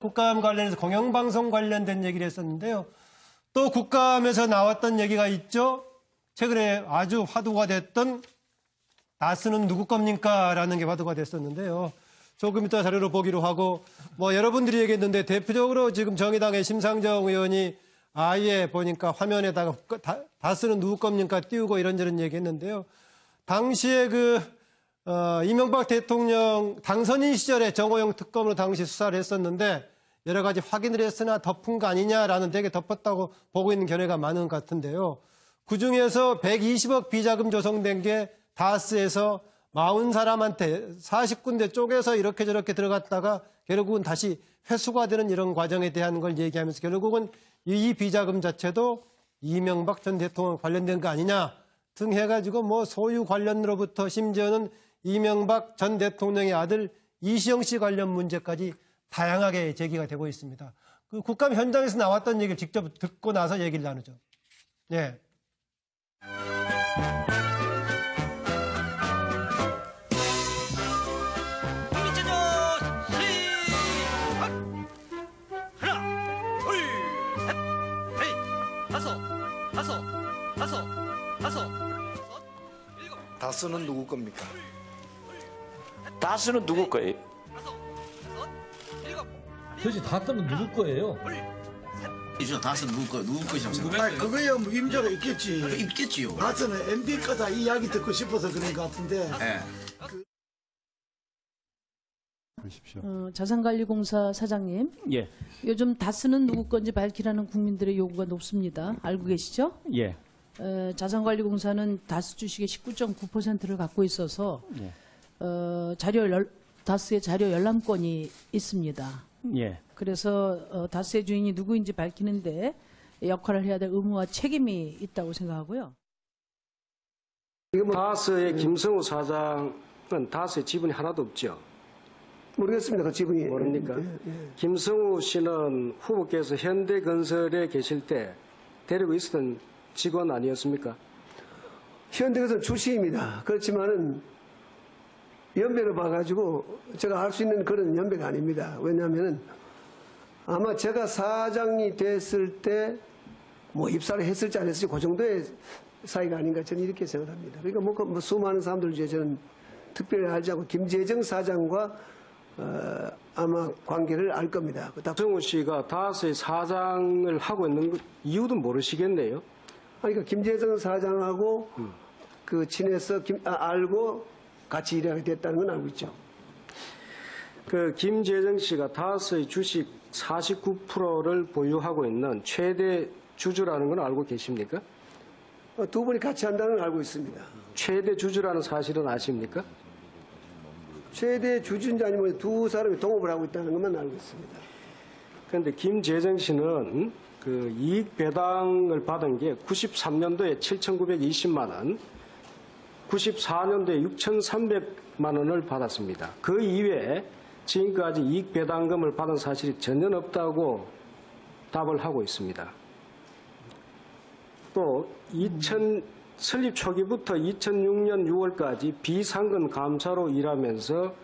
국감 관련해서 공영방송 관련된 얘기를 했었는데요. 또 국감에서 나왔던 얘기가 있죠. 최근에 아주 화두가 됐던 다스는 누구 겁니까? 라는 게 화두가 됐었는데요. 조금 이따 자료로 보기로 하고, 여러분들이 얘기했는데 대표적으로 지금 정의당의 심상정 의원이 아예 보니까 화면에다가 다스는 누구 겁니까? 띄우고 이런저런 얘기했는데요. 당시에 이명박 대통령 당선인 시절에 정호영 특검으로 당시 수사를 했었는데 여러 가지 확인을 했으나 덮은 거 아니냐라는 되게 덮었다고 보고 있는 견해가 많은 것 같은데요. 그중에서 120억 비자금 조성된 게 다스에서 40사람한테 40군데 쪼개서 이렇게 저렇게 들어갔다가 결국은 다시 회수가 되는 이런 과정에 대한 걸 얘기하면서 결국은 이 비자금 자체도 이명박 전 대통령 관련된 거 아니냐 등 해가지고 소유 관련으로부터 심지어는 이명박 전 대통령의 아들 이시영 씨 관련 문제까지 다양하게 제기가 되고 있습니다. 그 국감 현장에서 나왔던 얘기를 직접 듣고 나서 얘기를 나누죠. 예. 다스는 누구 겁니까? 다스는 누구 거예요? 도대체 다스는 누구 거예요? 이죠. 다스는 누구 것이라고 생각해요? 그거야 임자가 있겠지. 있겠지요. 다스는 MB 거다 이 이야기 듣고 싶어서 그런 것 같은데. 네. 자산관리공사 사장님. 예. 요즘 다스는 누구 건지 밝히라는 국민들의 요구가 높습니다. 알고 계시죠? 예. 자산관리공사는 다스 주식의 19.9%를 갖고 있어서 예. 다스의 자료 열람권이 있습니다. 예. 그래서 다스의 주인이 누구인지 밝히는데 역할을 해야 될 의무와 책임이 있다고 생각하고요. 다스의 김성우 사장은 다스의 지분이 하나도 없죠. 모르겠습니다. 그 지분이. 모릅니까? 김성우 씨는 후보께서 현대건설에 계실 때 데리고 있었던 직원 아니었습니까? 현대건설 출신입니다. 그렇지만은 연배를 봐가지고 제가 알 수 있는 그런 연배가 아닙니다. 왜냐하면은 아마 제가 사장이 됐을 때 입사를 했을지 안 했을지 그 정도의 사이가 아닌가 저는 이렇게 생각합니다. 그러니까 수많은 사람들 중에 저는 특별히 알지 않고 김재정 사장과 아마 관계를 알 겁니다. 김성우 씨가 다스의 사장을 하고 있는 이유도 모르시겠네요. 그러니까 김재정 사장하고 친해서 알고 같이 일하게 됐다는 건 알고 있죠. 김재정 씨가 다스의 주식 49%를 보유하고 있는 최대 주주라는 건 알고 계십니까? 두 분이 같이 한다는 건 알고 있습니다. 최대 주주라는 사실은 아십니까? 최대 주주인지 아니면 두 사람이 동업을 하고 있다는 것만 알고 있습니다. 그런데 김재정 씨는 이익 배당을 받은 게 93년도에 7,920만 원, 94년도에 6,300만 원을 받았습니다. 그 이외에 지금까지 이익 배당금을 받은 사실이 전혀 없다고 답을 하고 있습니다. 또 설립 초기부터 2006년 6월까지 비상근 감사로 일하면서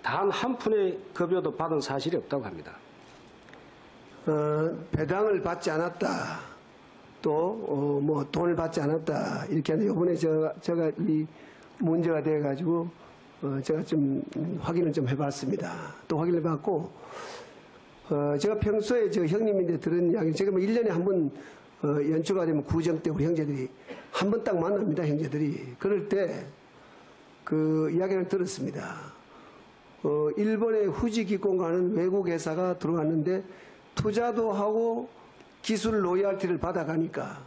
단 한 푼의 급여도 받은 사실이 없다고 합니다. 배당을 받지 않았다. 또 돈을 받지 않았다. 이렇게 하는데 이번에 제가 이 문제가 돼가지고 제가 좀 확인을 좀 해봤습니다. 또 확인을 해봤고 제가 평소에 저 형님인데 들은 이야기 제가 1년에 한 번 연초가 되면 구정 때 우리 형제들이 한 번 딱 만납니다. 형제들이. 그럴 때 그 이야기를 들었습니다. 일본의 후지 기권가는 외국 회사가 들어왔는데 투자도 하고 기술 로열티를 받아가니까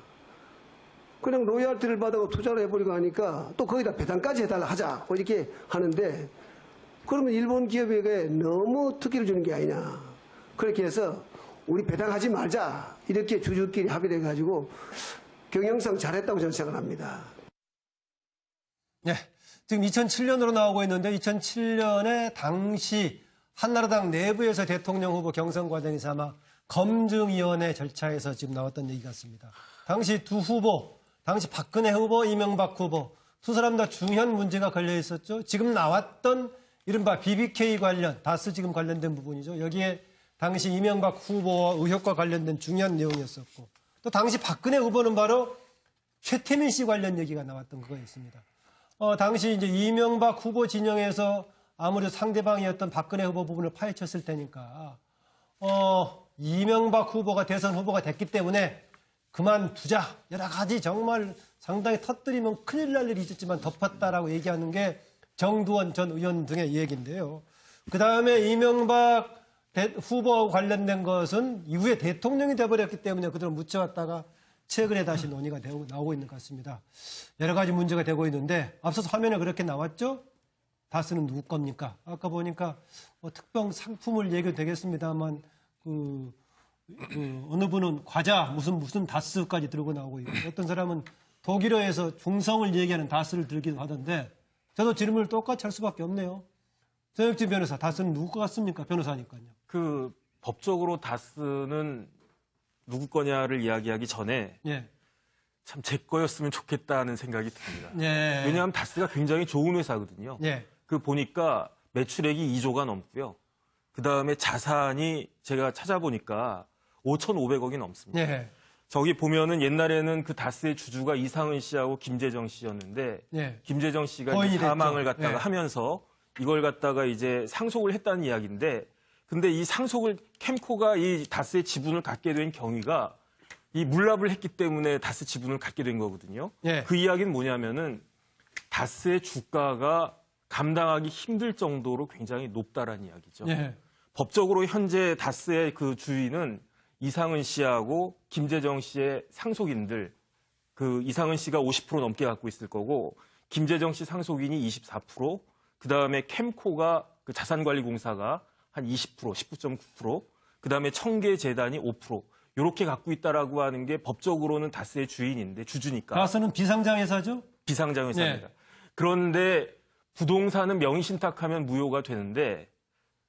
그냥 로열티를 받아고 투자를 해버리고 하니까 또 거기다 배당까지 해달라 하자 이렇게 하는데 그러면 일본 기업에게 너무 특기를 주는 게 아니냐. 그렇게 해서 우리 배당하지 말자 이렇게 주주끼리 합의를 해가지고 경영상 잘했다고 저는 생각합니다. 네, 지금 2007년으로 나오고 있는데 2007년에 당시 한나라당 내부에서 대통령 후보 경선 과정에서 아마 검증위원회 절차에서 지금 나왔던 얘기 같습니다. 당시 두 후보, 당시 박근혜 후보, 이명박 후보 두 사람 다 중요한 문제가 걸려 있었죠. 지금 나왔던 이른바 BBK 관련, 다스 지금 관련된 부분이죠. 여기에 당시 이명박 후보와 의혹과 관련된 중요한 내용이었었고 또 당시 박근혜 후보는 바로 최태민 씨 관련 얘기가 나왔던 그거였습니다. 당시 이제 이명박 후보 진영에서 아무래도 상대방이었던 박근혜 후보 부분을 파헤쳤을 테니까 이명박 후보가 대선 후보가 됐기 때문에 그만두자. 여러 가지 정말 상당히 터뜨리면 큰일 날 일이 있었지만 덮었다라고 얘기하는 게 정두원 전 의원 등의 얘기인데요. 그다음에 이명박 후보와 관련된 것은 이후에 대통령이 돼버렸기 때문에 그대로 묻혀왔다가 최근에 다시 논의가 나오고 있는 것 같습니다. 여러 가지 문제가 되고 있는데 앞서서 화면에 그렇게 나왔죠? 다스는 누구 겁니까? 아까 보니까 특별 상품을 얘기도 되겠습니다만 어느 분은 과자 무슨 다스까지 들고 나오고 있고 어떤 사람은 독일어에서 중성을 얘기하는 다스를 들기도 하던데 저도 질문을 똑같이 할 수밖에 없네요. 전혁진 변호사, 다스는 누구 것 같습니까? 변호사니까요. 법적으로 다스는 누구 거냐를 이야기하기 전에 예. 참 제 거였으면 좋겠다는 생각이 듭니다. 예. 왜냐하면 다스가 굉장히 좋은 회사거든요. 예. 보니까 매출액이 2조가 넘고요. 그다음에 자산이 제가 찾아보니까 5,500억이 넘습니다. 예. 저기 보면은 옛날에는 그 다스의 주주가 이상은 씨하고 김재정 씨였는데 예. 김재정 씨가 거인이 이제 사망을 됐죠. 갖다가 예. 하면서 이걸 갖다가 이제 상속을 했다는 이야기인데 근데 이 상속을 캠코가 이 다스의 지분을 갖게 된 경위가 이 물납을 했기 때문에 다스 지분을 갖게 된 거거든요. 예. 그 이야기는 뭐냐면은 다스의 주가가 감당하기 힘들 정도로 굉장히 높다라는 이야기죠. 예. 법적으로 현재 다스의 그 주인은 이상은 씨하고 김재정 씨의 상속인들, 이상은 씨가 50% 넘게 갖고 있을 거고 김재정 씨 상속인이 24%, 그다음에 캠코가 자산관리공사가 한 20%, 19.9%, 그다음에 청계재단이 5%. 이렇게 갖고 있다라고 하는 게 법적으로는 다스의 주인인데 주주니까. 다스는 비상장 회사죠? 비상장 회사입니다. 네. 그런데 부동산은 명의신탁하면 무효가 되는데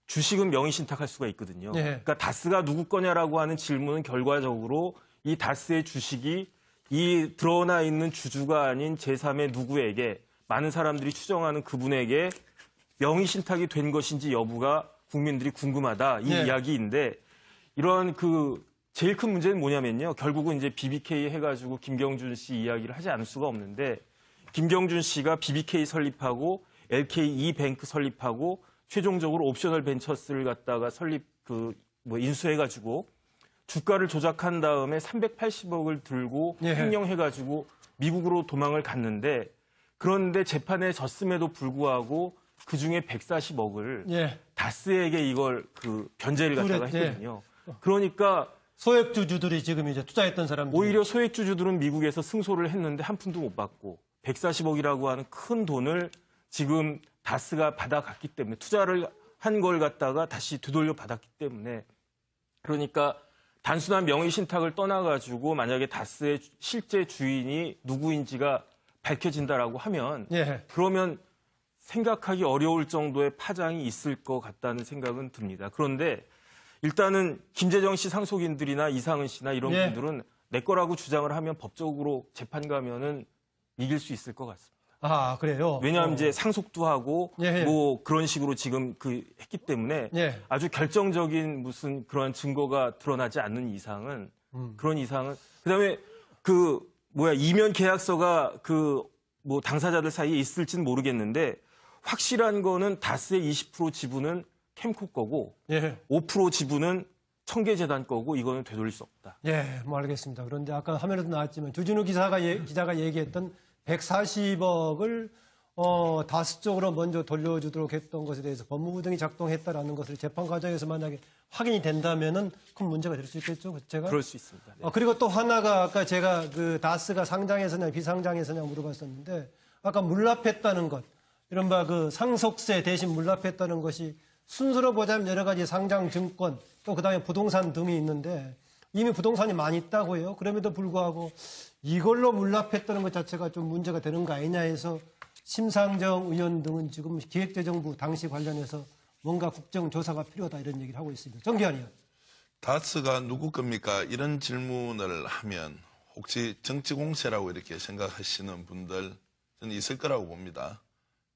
주식은 명의신탁할 수가 있거든요. 네. 그러니까 다스가 누구 거냐라고 하는 질문은 결과적으로 이 다스의 주식이 이 드러나 있는 주주가 아닌 제3의 누구에게 많은 사람들이 추정하는 그분에게 명의신탁이 된 것인지 여부가 국민들이 궁금하다 이 네. 이야기인데 이런 제일 큰 문제는 뭐냐면요. 결국은 이제 BBK 해가지고 김경준 씨 이야기를 하지 않을 수가 없는데 김경준 씨가 BBK 설립하고 LKE 뱅크 설립하고 최종적으로 옵셔널 벤처스를 갖다가 인수해가지고 주가를 조작한 다음에 380억을 들고 예. 횡령해가지고 미국으로 도망을 갔는데 그런데 재판에 졌음에도 불구하고 그 중에 140억을 예. 다스에게 이걸 변제를 갖다가 그래, 예. 했거든요. 그러니까 소액주주들이 지금 이제 투자했던 사람들. 오히려 소액주주들은 미국에서 승소를 했는데 한 푼도 못 받고 140억이라고 하는 큰 돈을 지금 다스가 받아갔기 때문에 투자를 한 걸 갖다가 다시 되돌려 받았기 때문에 그러니까 단순한 명의신탁을 떠나가지고 만약에 다스의 실제 주인이 누구인지가 밝혀진다라고 하면 예. 그러면 생각하기 어려울 정도의 파장이 있을 것 같다는 생각은 듭니다. 그런데 일단은 김재정 씨 상속인들이나 이상은 씨나 이런 예. 분들은 내 거라고 주장을 하면 법적으로 재판 가면은 이길 수 있을 것 같습니다. 아, 그래요? 왜냐하면 이제 상속도 하고 예. 그런 식으로 지금 했기 때문에 예. 아주 결정적인 무슨 그러한 증거가 드러나지 않는 이상은 그런 이상은 그다음에 이면 계약서가 당사자들 사이에 있을지는 모르겠는데 확실한 거는 다스의 20% 지분은 캠코 거고 예. 5% 지분은 청계재단 거고 이거는 되돌릴 수 없다. 예, 알겠습니다. 그런데 아까 화면에도 나왔지만 주진우 기자가 얘기했던 140억을 다스 쪽으로 먼저 돌려주도록 했던 것에 대해서 법무부 등이 작동했다라는 것을 재판 과정에서 만약에 확인이 된다면은 큰 문제가 될 수 있겠죠, 제가? 그럴 수 있습니다. 네. 그리고 또 하나가 아까 제가 다스가 상장에서냐 비상장에서냐 물어봤었는데 아까 물납했다는 것, 이른바 상속세 대신 물납했다는 것이 순서로 보자면 여러 가지 상장 증권 또 그다음에 부동산 등이 있는데 이미 부동산이 많이 있다고요. 그럼에도 불구하고 이걸로 물납했다는 것 자체가 좀 문제가 되는 거 아니냐 해서 심상정 의원 등은 지금 기획재정부 당시 관련해서 뭔가 국정조사가 필요하다 이런 얘기를 하고 있습니다. 정기환 의원. 다스가 누구 겁니까? 이런 질문을 하면 혹시 정치공세라고 이렇게 생각하시는 분들 저는 있을 거라고 봅니다.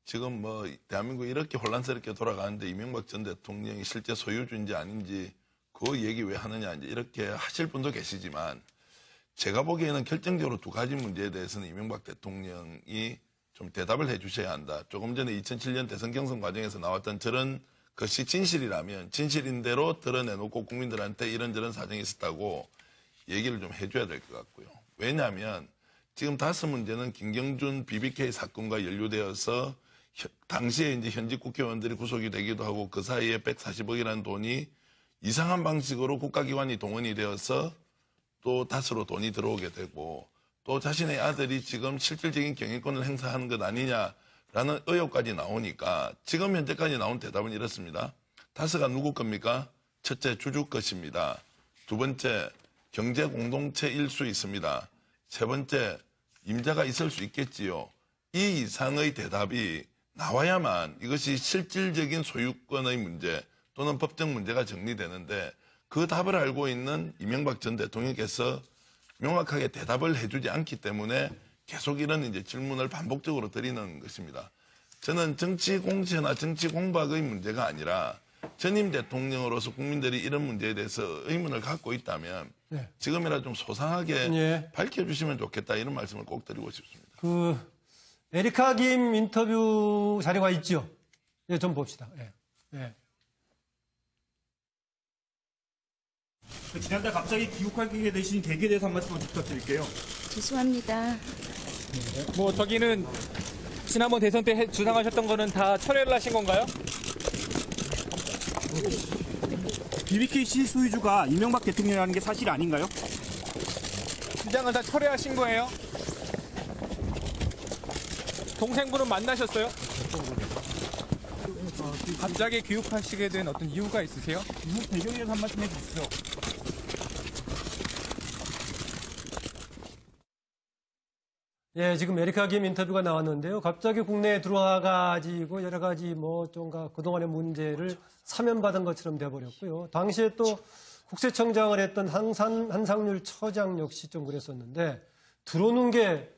지금 대한민국 이렇게 혼란스럽게 돌아가는데 이명박 전 대통령이 실제 소유주인지 아닌지 그 얘기 왜 하느냐 이제 이렇게 하실 분도 계시지만 제가 보기에는 결정적으로 두 가지 문제에 대해서는 이명박 대통령이 좀 대답을 해 주셔야 한다. 조금 전에 2007년 대선 경선 과정에서 나왔던 저런 것이 진실이라면 진실인 대로 드러내놓고 국민들한테 이런저런 사정이 있었다고 얘기를 좀 해줘야 될 것 같고요. 왜냐하면 지금 다스 문제는 김경준 BBK 사건과 연루되어서 당시에 이제 현직 국회의원들이 구속이 되기도 하고 그 사이에 140억이라는 돈이 이상한 방식으로 국가기관이 동원이 되어서 또 다스로 돈이 들어오게 되고 또 자신의 아들이 지금 실질적인 경영권을 행사하는 것 아니냐라는 의혹까지 나오니까 지금 현재까지 나온 대답은 이렇습니다. 다스가 누구 겁니까? 첫째, 주주 것입니다. 두 번째, 경제 공동체일 수 있습니다. 세 번째, 임자가 있을 수 있겠지요. 이 이상의 대답이 나와야만 이것이 실질적인 소유권의 문제 또는 법적 문제가 정리되는데 그 답을 알고 있는 이명박 전 대통령께서 명확하게 대답을 해주지 않기 때문에 계속 이런 이제 질문을 반복적으로 드리는 것입니다. 저는 정치 공세나 정치 공박의 문제가 아니라 전임 대통령으로서 국민들이 이런 문제에 대해서 의문을 갖고 있다면 네. 지금이라도 좀 소상하게 예. 밝혀주시면 좋겠다 이런 말씀을 꼭 드리고 싶습니다. 그 에리카 김 인터뷰 자료가 있죠. 예, 좀 봅시다. 예. 예. 지난달 갑자기 귀국하게 되신 계기에 대해서 한 말씀 부탁드릴게요. 죄송합니다. 뭐 저기는 지난번 대선 때 주장하셨던 거는 다 철회를 하신 건가요? BBK 소유주가 이명박 대통령이라는 게 사실 아닌가요? 주장은 다 철회하신 거예요? 동생분은 만나셨어요? 갑자기 귀국하시게 된 어떤 이유가 있으세요? 귀국 배경에 대해서 한 말씀 해주시죠. 예, 지금 에리카 김 인터뷰가 나왔는데요. 갑자기 국내에 들어와가지고 여러 가지 뭐 좀가 그동안의 문제를 사면받은 것처럼 돼버렸고요. 당시에 또 국세청장을 했던 한상률 처장 역시 좀 그랬었는데 들어오는 게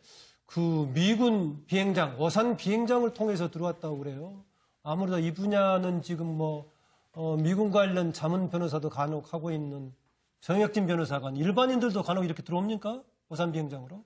그 미군 비행장, 어산 비행장을 통해서 들어왔다고 그래요. 아무래도 이 분야는 지금 뭐 미군 관련 자문 변호사도 간혹 하고 있는 정혁진 변호사가 일반인들도 간혹 이렇게 들어옵니까? 어산 비행장으로?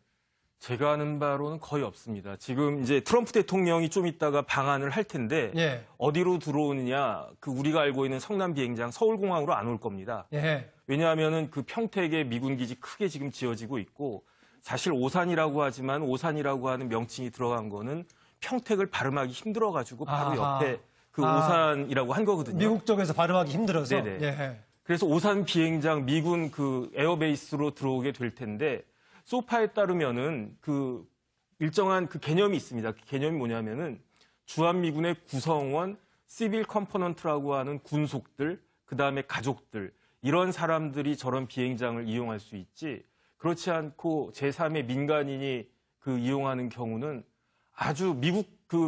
제가 아는 바로는 거의 없습니다. 지금 이제 트럼프 대통령이 좀 있다가 방한을 할 텐데 예. 어디로 들어오느냐? 그 우리가 알고 있는 성남 비행장 서울공항으로 안 올 겁니다. 예. 왜냐하면은 그 평택에 미군 기지 크게 지금 지어지고 있고 사실 오산이라고 하지만 오산이라고 하는 명칭이 들어간 거는 평택을 발음하기 힘들어가지고 바로 옆에 그 오산이라고 한 거거든요. 미국 쪽에서 발음하기 힘들어서. 네네. 예. 그래서 오산 비행장 미군 그 에어베이스로 들어오게 될 텐데 소파에 따르면은 그 일정한 그 개념이 있습니다. 그 개념이 뭐냐면은 주한미군의 구성원, 시빌 컴포넌트라고 하는 군속들, 그 다음에 가족들 이런 사람들이 저런 비행장을 이용할 수 있지. 그렇지 않고 제3의 민간인이 그 이용하는 경우는 아주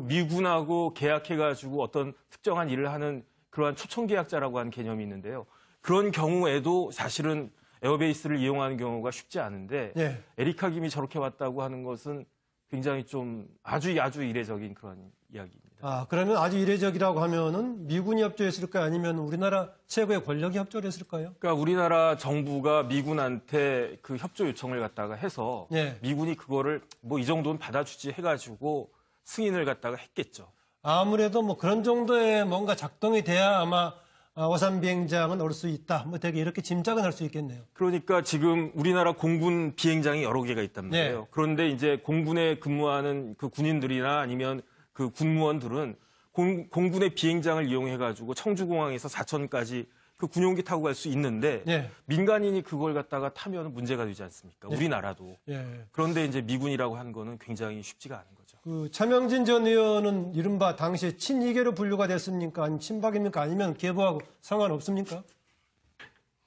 미군하고 계약해가지고 어떤 특정한 일을 하는 그러한 초청계약자라고 하는 개념이 있는데요. 그런 경우에도 사실은 에어베이스를 이용하는 경우가 쉽지 않은데 예. 에리카 김이 저렇게 왔다고 하는 것은 굉장히 좀 아주 이례적인 그런 이야기입니다. 그러면 아주 이례적이라고 하면은 미군이 협조했을까요? 아니면 우리나라 최고의 권력이 협조를 했을까요? 그러니까 우리나라 정부가 미군한테 그 협조 요청을 갖다가 해서 예. 미군이 그거를 뭐 이 정도는 받아주지 해가지고 승인을 갖다가 했겠죠. 아무래도 뭐 그런 정도의 뭔가 작동이 돼야 아마 어산 비행장은 올 수 있다. 뭐 되게 이렇게 짐작은 할 수 있겠네요. 그러니까 지금 우리나라 공군 비행장이 여러 개가 있단 말이에요. 네. 그런데 이제 공군에 근무하는 그 군인들이나 아니면 그 군무원들은 공군의 비행장을 이용해가지고 청주공항에서 사천까지 그 군용기 타고 갈 수 있는데 네. 민간인이 그걸 갖다가 타면 문제가 되지 않습니까? 네. 우리나라도. 예. 그런데 이제 미군이라고 하는 거는 굉장히 쉽지가 않은 거죠. 그 차명진 전 의원은 이른바 당시에 친이계로 분류가 됐습니까? 아니면 친박입니까? 아니면 계보하고 상관없습니까?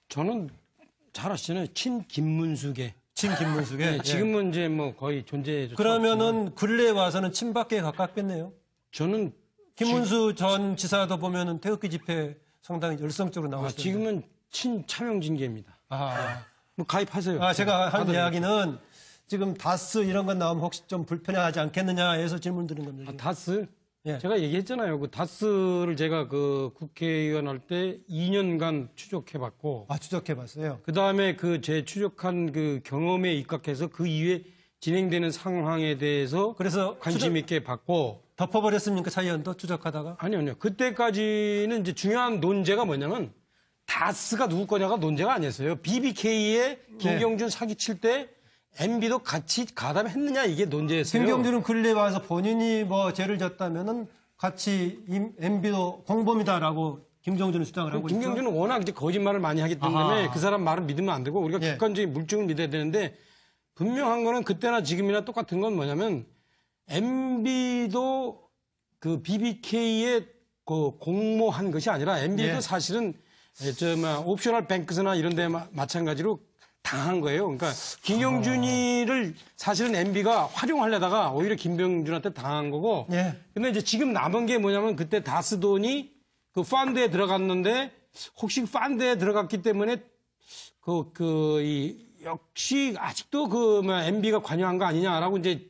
저는 잘 아시잖아요. 친김문수계. 친김문수계. 네, 지금은 이제 뭐 거의 존재조차 그러면은 근래에 와서는 친박계에 가깝겠네요. 저는 김문수 전 지사도 보면은 태극기 집회 상당히 열성적으로 나왔어요. 지금은 친차명진계입니다. 뭐 가입하세요. 제가 한 이야기는 지금 다스 이런 건 나오면 혹시 좀 불편해하지 않겠느냐 해서 질문 드린 겁니다. 다스? 제가 얘기했잖아요. 그 다스를 제가 그 국회의원 할 때 2년간 추적해봤고. 추적해봤어요. 그 다음에 그 제 추적한 그 경험에 입각해서 그 이후에 진행되는 상황에 대해서 그래서 관심 있게 봤고. 덮어버렸습니까? 차의원도 추적하다가? 아니요. 그때까지는 이제 중요한 논제가 뭐냐면 다스가 누구 거냐가 논제가 아니었어요. BBK에 김경준 사기칠 때 MB도 같이 가담했느냐 이게 논제였어요. 김경준은 근래 와서 본인이 뭐 죄를 졌다면은 같이 MB도 공범이다라고 김경준은 주장을 하고 있죠. 김경준은 워낙 이제 거짓말을 많이 하기 때문에 그 사람 말을 믿으면 안 되고 우리가 객관적인 물증을 믿어야 되는데 분명한 거는 그때나 지금이나 똑같은 건 뭐냐면 MB도 그 BBK에 그 공모한 것이 아니라 MB도 사실은 옵셔널 뱅크스나 이런 데 마찬가지로 당한 거예요. 그러니까 김경준이를 사실은 MB가 활용하려다가 오히려 김병준한테 당한 거고. 근데 이제 지금 남은 게 뭐냐면 그때 다스 돈이 그 펀드에 들어갔는데 혹시 펀드에 들어갔기 때문에 역시 아직도 MB가 관여한 거 아니냐라고 이제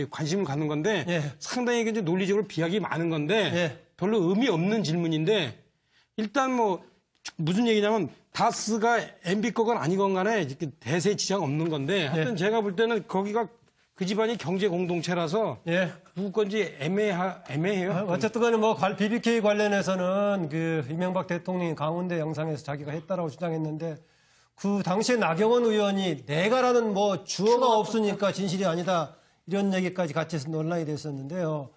관심을 갖는 건데 상당히 이제 논리적으로 비약이 많은 건데 별로 의미 없는 질문인데 일단 뭐 무슨 얘기냐면 다스가 MB 거건 아니건 간에 대세에 지장 없는 건데 하여튼 제가 볼 때는 거기가 그 집안이 경제 공동체라서 누구 건지 애매해요. 어쨌든 간에 뭐 BBK 관련해서는 그 이명박 대통령이 강원대 영상에서 자기가 했다라고 주장했는데 그 당시에 나경원 의원이 내가라는 뭐 주어가 없으니까 진실이 아니다 이런 얘기까지 같이 해서 논란이 됐었는데요.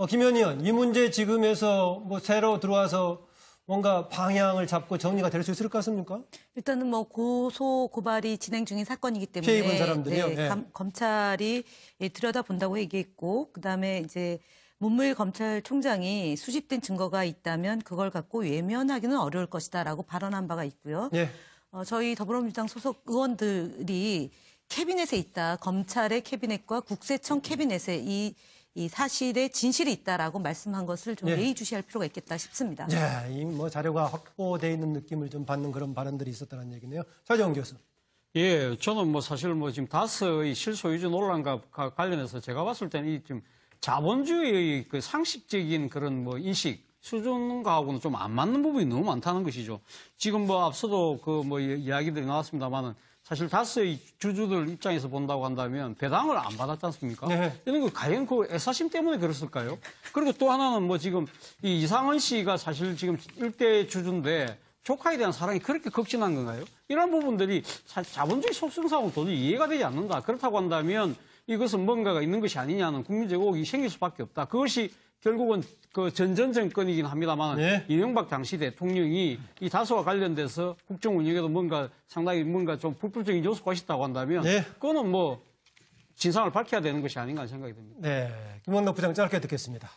김 의원, 이 문제 지금에서 뭐 새로 들어와서 뭔가 방향을 잡고 정리가 될 수 있을 것 같습니까? 일단은 뭐 고소 고발이 진행 중인 사건이기 때문에 피해 입은 사람들이요. 검찰이 들여다본다고 얘기했고 그다음에 이제 문무일 검찰총장이 수집된 증거가 있다면 그걸 갖고 외면하기는 어려울 것이다라고 발언한 바가 있고요. 저희 더불어민주당 소속 의원들이 캐비넷에 있다. 검찰의 캐비넷과 국세청 캐비넷에 이 사실의 진실이 있다라고 말씀한 것을 좀 예의주시할 필요가 있겠다 싶습니다. 이 뭐 자료가 확보되어 있는 느낌을 좀 받는 그런 발언들이 있었다는 얘기네요. 차재원 교수. 저는 뭐 사실 뭐 지금 다스의 실소유주 논란과 관련해서 제가 봤을 때는 이 좀 자본주의의 그 상식적인 그런 뭐 인식 수준과하고는 좀 안 맞는 부분이 너무 많다는 것이죠. 지금 뭐 앞서도 그 뭐 이야기들이 나왔습니다만은 사실 다스의 주주들 입장에서 본다고 한다면 배당을 안 받았지 않습니까? 이런 거 과연 그 애사심 때문에 그랬을까요? 그리고 또 하나는 뭐 지금 이 이상은 씨가 사실 지금 일대 주주인데 조카에 대한 사랑이 그렇게 극진한 건가요? 이런 부분들이 자본주의 속성상으로 도저히 이해가 되지 않는다. 그렇다고 한다면 이것은 뭔가가 있는 것이 아니냐는 국민적 의혹이 생길 수밖에 없다. 그것이 결국은 그 전전 정권이긴 합니다만 이명박 당시 대통령이 이 다스와 관련돼서 국정 운영에도 뭔가 상당히 뭔가 좀 불법적인 요소가 있다고 한다면 그거는 뭐 진상을 밝혀야 되는 것이 아닌가 생각이 듭니다. 김원덕 부장 짧게 듣겠습니다.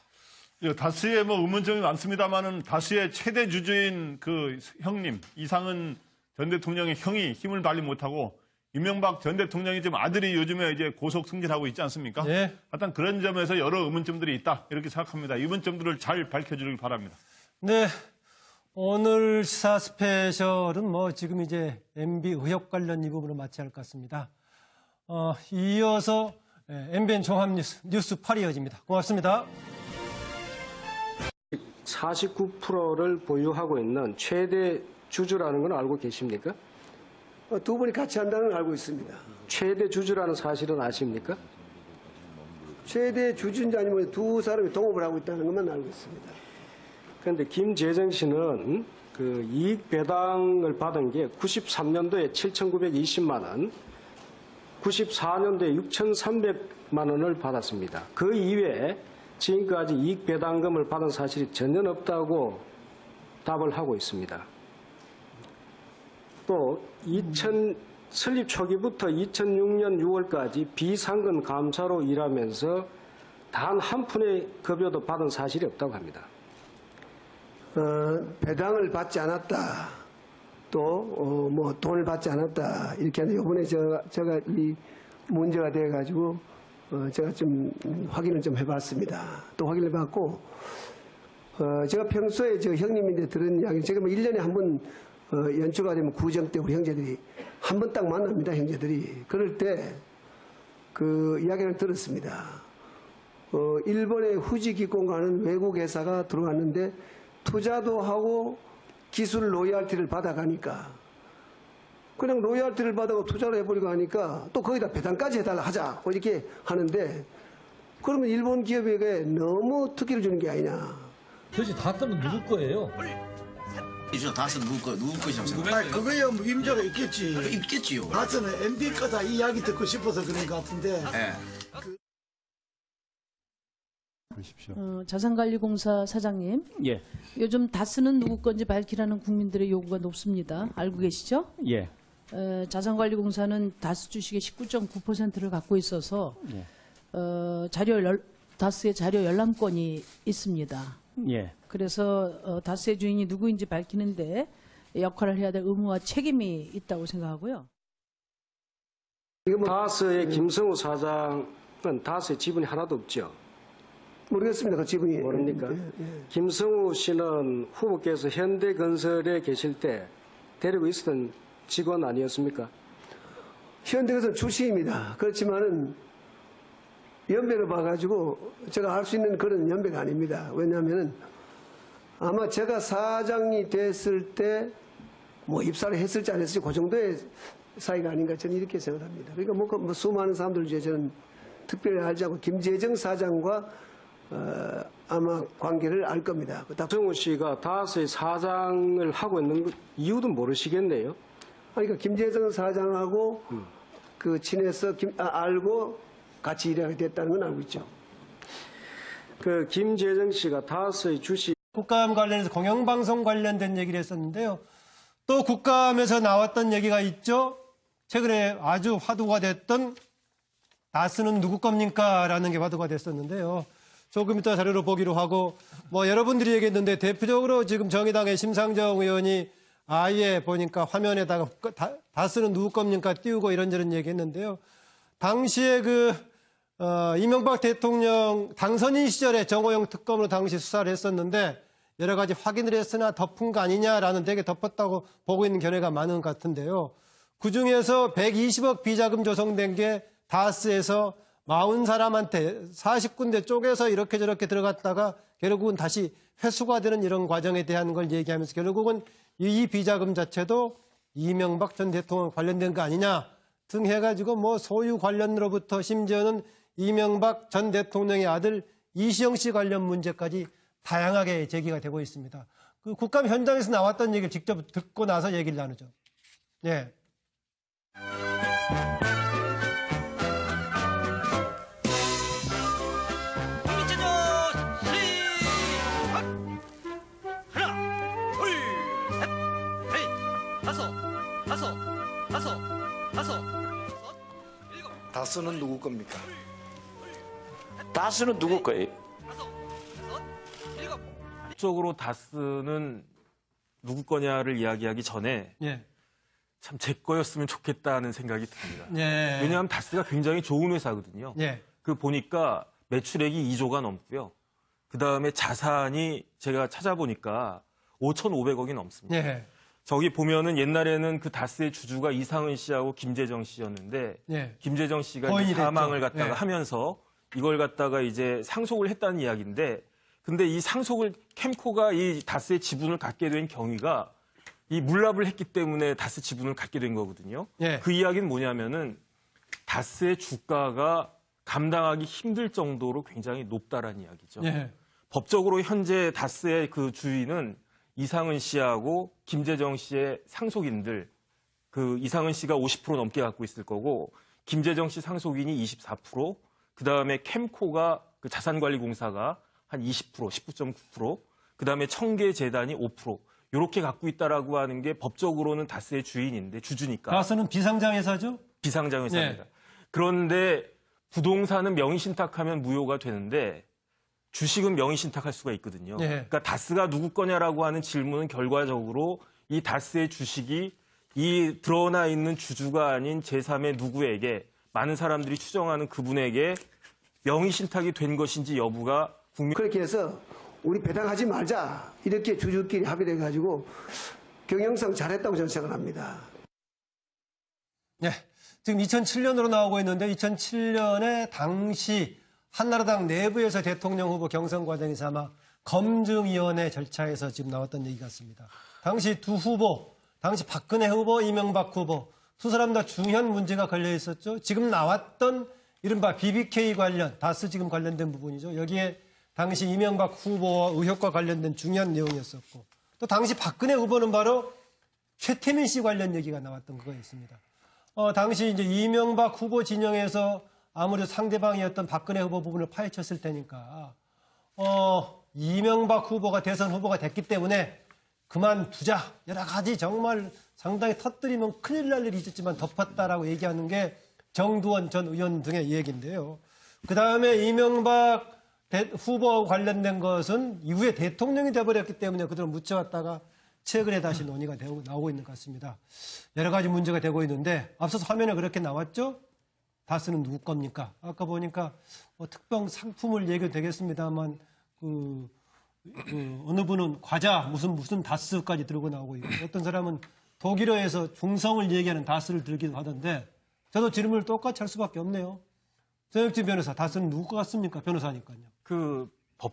다스의 뭐 의문점이 많습니다만은 다스의 최대 주주인 그 형님 이상은 전 대통령의 형이 힘을 발휘 못하고 이명박 전 대통령이 지금 아들이 요즘에 이제 고속 승진하고 있지 않습니까? 하여튼 그런 점에서 여러 의문점들이 있다 이렇게 생각합니다. 의문점들을 잘 밝혀주길 바랍니다. 오늘 시사 스페셜은 뭐 지금 이제 MB 의혹 관련 이 부분을 마쳐야 할 것 같습니다. 이어서 MBN 종합뉴스 8이 이어집니다. 고맙습니다. 49%를 보유하고 있는 최대 주주라는 건 알고 계십니까? 두 분이 같이 한다는 걸 알고 있습니다. 최대 주주라는 사실은 아십니까? 최대 주주인지 아니면 두 사람이 동업을 하고 있다는 것만 알고 있습니다. 그런데 김재정 씨는 그 이익 배당을 받은 게 93년도에 7,920만 원, 94년도에 6,300만 원을 받았습니다. 그 이외에 지금까지 이익 배당금을 받은 사실이 전혀 없다고 답을 하고 있습니다. 또 설립 초기부터 2006년 6월까지 비상근 감사로 일하면서 단 한 푼의 급여도 받은 사실이 없다고 합니다. 배당을 받지 않았다. 또 뭐 돈을 받지 않았다. 이렇게 하는데 이번에 제가 이 문제가 돼가지고 제가 좀 확인을 좀 해봤습니다. 또 확인을 해봤고 제가 평소에 저 형님인데 들은 이야기 제가 뭐 1년에 한 번 연초가 되면 구정 때 우리 형제들이 한 번 딱 만납니다. 형제들이. 그럴 때 그 이야기를 들었습니다. 일본의 후지 기공가는 외국 회사가 들어왔는데 투자도 하고 기술 로열티를 받아가니까 그냥 로열티를 받아고 투자를 해버리고 하니까 또 거기다 배당까지 해달라 하자 이렇게 하는데 그러면 일본 기업에게 너무 특기를 주는 게 아니냐. 도대체 다 뜨면 누구 거예요? 다스는 누구 것이라고 생각해요? 아니, 그거야 뭐 임자가 있겠지. 있겠지요. 다스는 MB 거다 이 이야기 듣고 싶어서 그런 것 같은데. 자산관리공사 사장님, 예, 요즘 다스는 누구 건지 밝히라는 국민들의 요구가 높습니다. 알고 계시죠? 예, 자산관리공사는 다스 주식의 19.9%를 갖고 있어서 예, 다스의 자료 열람권이 있습니다. 예. 그래서 다스의 주인이 누구인지 밝히는데 역할을 해야 될 의무와 책임이 있다고 생각하고요. 다스의 김성우 사장은 다스의 지분이 하나도 없죠. 모르겠습니다. 그 지분이. 모릅니까? 김성우 씨는 후보께서 현대건설에 계실 때 데리고 있었던 직원 아니었습니까? 현대건설 출신입니다. 그렇지만은 연배를 봐가지고 제가 알 수 있는 그런 연배가 아닙니다. 왜냐하면은 아마 제가 사장이 됐을 때 뭐 입사를 했을지 안 했을지 그 정도의 사이가 아닌가 저는 이렇게 생각합니다. 그러니까 뭐 수많은 사람들 중에 저는 특별히 알지 않고 김재정 사장과 아마 관계를 알 겁니다. 정우 씨가 다스의 사장을 하고 있는 이유도 모르시겠네요. 그러니까 김재정 사장하고 그 친해서 알고 같이 일하게 됐다는 건 알고 있죠. 그 김재정 씨가 다스의 주식 국감 관련해서 공영방송 관련된 얘기를 했었는데요. 또 국감에서 나왔던 얘기가 있죠. 최근에 아주 화두가 됐던 다스는 누구 겁니까? 라는 게 화두가 됐었는데요. 조금 이따 자료로 보기로 하고 뭐 여러분들이 얘기했는데 대표적으로 지금 정의당의 심상정 의원이 아예 보니까 화면에다가 다스는 누구 겁니까? 띄우고 이런저런 얘기했는데요. 당시에 이명박 대통령 당선인 시절에 정호영 특검으로 당시 수사를 했었는데 여러 가지 확인을 했으나 덮은 거 아니냐라는 되게 덮었다고 보고 있는 견해가 많은 것 같은데요. 그중에서 120억 비자금 조성된 게 다스에서 40사람한테 40군데 쪼개서 이렇게 저렇게 들어갔다가 결국은 다시 회수가 되는 이런 과정에 대한 걸 얘기하면서 결국은 이 비자금 자체도 이명박 전 대통령 관련된 거 아니냐 등 해가지고 뭐 소유 관련으로부터 심지어는 이명박 전 대통령의 아들 이시영 씨 관련 문제까지 다양하게 제기가 되고 있습니다. 그 국감 현장에서 나왔던 얘기를 직접 듣고 나서 얘기를 나누죠. 예. 다스는 누구 겁니까? 다스는 누구 거예요? 법적으로 다스는 누구 거냐를 이야기하기 전에 참 제 거였으면 좋겠다는 생각이 듭니다. 왜냐하면 다스가 굉장히 좋은 회사거든요. 그 보니까 매출액이 2조가 넘고요. 그다음에 자산이 제가 찾아보니까 5,500억이 넘습니다. 저기 보면은 옛날에는 그 다스의 주주가 이상은 씨하고 김재정 씨였는데 김재정 씨가 이제 사망을 갖다가 하면서 이걸 갖다가 이제 상속을 했다는 이야기인데 근데 이 상속을 캠코가 이 다스의 지분을 갖게 된 경위가 이 물납을 했기 때문에 다스 지분을 갖게 된 거거든요. 그 이야기는 뭐냐면은 다스의 주가가 감당하기 힘들 정도로 굉장히 높다라는 이야기죠. 법적으로 현재 다스의 그 주인은 이상은 씨하고 김재정 씨의 상속인들, 그 이상은 씨가 50% 넘게 갖고 있을 거고 김재정 씨 상속인이 24%, 그 다음에 캠코가 그 자산관리공사가 한 20%, 19.9%, 그 다음에 청계재단이 5%, 이렇게 갖고 있다라고 하는 게 법적으로는 다스의 주인인데 주주니까. 다스는 비상장 회사죠? 비상장 회사입니다. 그런데 부동산은 명의신탁하면 무효가 되는데 주식은 명의신탁할 수가 있거든요. 그러니까 다스가 누구 거냐라고 하는 질문은 결과적으로 이 다스의 주식이 이 드러나 있는 주주가 아닌 제3의 누구에게 많은 사람들이 추정하는 그분에게 명의신탁이 된 것인지 여부가 그렇게 해서 우리 배당하지 말자 이렇게 주주끼리 합의돼가지고 경영상 잘했다고 저는 생각합니다. 지금 2007년으로 나오고 있는데 2007년에 당시 한나라당 내부에서 대통령 후보 경선 과정에서 아마 검증위원회 절차에서 지금 나왔던 얘기 같습니다. 당시 두 후보, 당시 박근혜 후보, 이명박 후보 두 사람 다 중요한 문제가 걸려 있었죠. 지금 나왔던 이른바 BBK 관련, 다스 지금 관련된 부분이죠. 여기에 당시 이명박 후보와 의혹과 관련된 중요한 내용이었었고 또 당시 박근혜 후보는 바로 최태민 씨 관련 얘기가 나왔던 그거였습니다. 당시 이제 이명박 후보 진영에서 아무래도 상대방이었던 박근혜 후보 부분을 파헤쳤을 테니까 이명박 후보가 대선 후보가 됐기 때문에 그만두자. 여러 가지 정말 상당히 터뜨리면 큰일 날 일이 있었지만 덮었다라고 얘기하는 게 정두원 전 의원 등의 얘기인데요. 그 다음에 이명박 후보와 관련된 것은 이후에 대통령이 돼버렸기 때문에 그대로 묻혀왔다가 최근에 다시 논의가 나오고 있는 것 같습니다. 여러 가지 문제가 되고 있는데 앞서서 화면에 그렇게 나왔죠? 다스는 누구 겁니까? 아까 보니까 뭐 특별 상품을 얘기도 되겠습니다만 어느 분은 과자 무슨 다스까지 들고 나오고 있고 어떤 사람은 독일어에서 중성을 얘기하는 다스를 들기도 하던데 저도 질문을 똑같이 할 수밖에 없네요. 전혁진 변호사, 다스는 누구 같습니까? 변호사니까요.